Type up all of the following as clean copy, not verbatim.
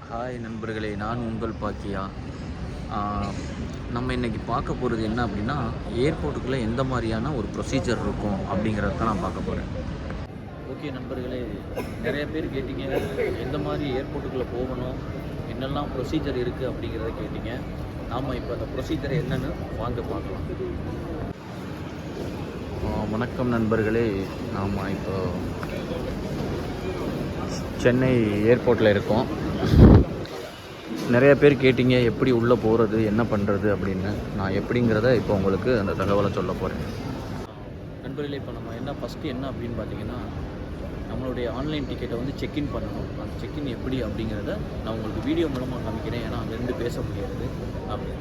Hi நண்பர்களே, நான் உங்கள் பாக்கியா. நம்ம இன்றைக்கி பார்க்க போகிறது என்ன அப்படின்னா, ஏர்போர்ட்டுக்குள்ளே எந்த மாதிரியான ஒரு ப்ரொசீஜர் இருக்கும் அப்படிங்கிறத தான் நான் பார்க்க போகிறேன். ஓகே நண்பர்களே, நிறைய பேர் கேட்டிங்க எந்த மாதிரி ஏர்போர்ட்டுக்குள்ளே போகணும், என்னெல்லாம் ப்ரொசீஜர் இருக்குது அப்படிங்கிறத கேட்டிங்க. நாம் இப்போ அந்த ப்ரொசீஜர் என்னென்னு வாங்க பார்க்கலாம். வணக்கம் நண்பர்களே, நாம் இப்போ சென்னை ஏர்போர்ட்டில் இருக்கோம். நிறைய பேர் கேட்டிங்க எப்படி உள்ளே போகிறது, என்ன பண்ணுறது அப்படின்னு. நான் எப்படிங்கிறத இப்போ உங்களுக்கு அந்த தகவலை சொல்ல போகிறேன். நண்பர்களே, இப்போ நம்ம ஃபஸ்ட்டு என்ன அப்படின்னு பார்த்தீங்கன்னா, நம்மளுடைய ஆன்லைன் டிக்கெட்டை வந்து செக்இன் பண்ணணும். அந்த செக்இன் எப்படி அப்படிங்கிறத நான் உங்களுக்கு வீடியோ மூலமாக காமிக்கிறேன். ஏன்னா அங்கேருந்து பேச முடியாது அப்படி.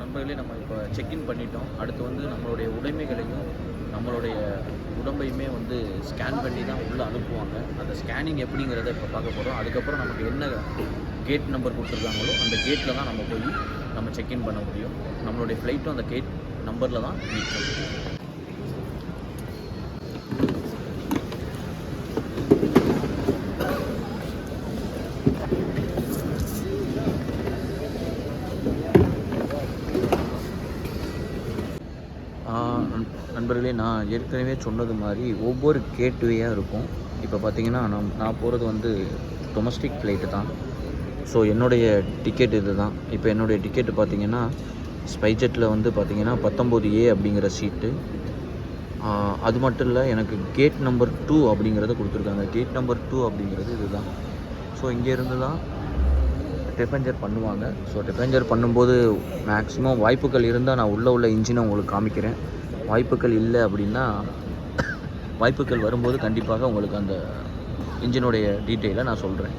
நண்பர்களே, நம்ம இப்போ செக்இன் பண்ணிட்டோம். அடுத்து வந்து நம்மளுடைய உடைமைகளையும் நம்மளுடைய உடம்பையுமே வந்து ஸ்கேன் பண்ணி தான் உள்ளே அனுப்புவாங்க. அந்த ஸ்கேனிங் எப்படிங்கிறத இப்போ பார்க்க போகிறோம். அதுக்கப்புறம் நமக்கு என்ன கேட் நம்பர் கொடுத்துருக்காங்களோ அந்த கேட்டில் தான் நம்ம போய் நம்ம செக்இன் பண்ண முடியும். நம்மளுடைய ஃப்ளைட்டும் அந்த கேட் நம்பரில் தான் மீட் பண்ண முடியும். நண்பர்களே, நான் ஏற்கனவே சொன்னது மாதிரி ஒவ்வொரு கேட்வேயாக இருக்கும். இப்போ பார்த்தீங்கன்னா நான் போகிறது வந்து டொமஸ்டிக் ஃப்ளைட்டு தான். ஸோ என்னுடைய டிக்கெட் இது தான். இப்போ என்னுடைய டிக்கெட்டு பார்த்தீங்கன்னா ஸ்பைஜெட்டில் வந்து பார்த்தீங்கன்னா 19A அப்படிங்கிற சீட்டு. அது மட்டும் இல்லை, எனக்கு கேட் நம்பர் 2 அப்படிங்கிறத கொடுத்துருக்காங்க. கேட் நம்பர் 2 அப்படிங்கிறது இது தான். ஸோ இங்கேருந்து தான் டெபஞ்சர் பண்ணுவாங்க. ஸோ டெபஞ்சர் பண்ணும்போது மேக்ஸிமம் வாய்ப்புகள் இருந்தால் நான் உள்ள இன்ஜினை உங்களுக்கு காமிக்கிறேன். வாய்ப்புகள் இல்லை அப்படின்னா, வாய்ப்புகள் வரும்போது கண்டிப்பாக உங்களுக்கு அந்த இன்ஜினுடைய டீட்டெயிலை நான் சொல்கிறேன்.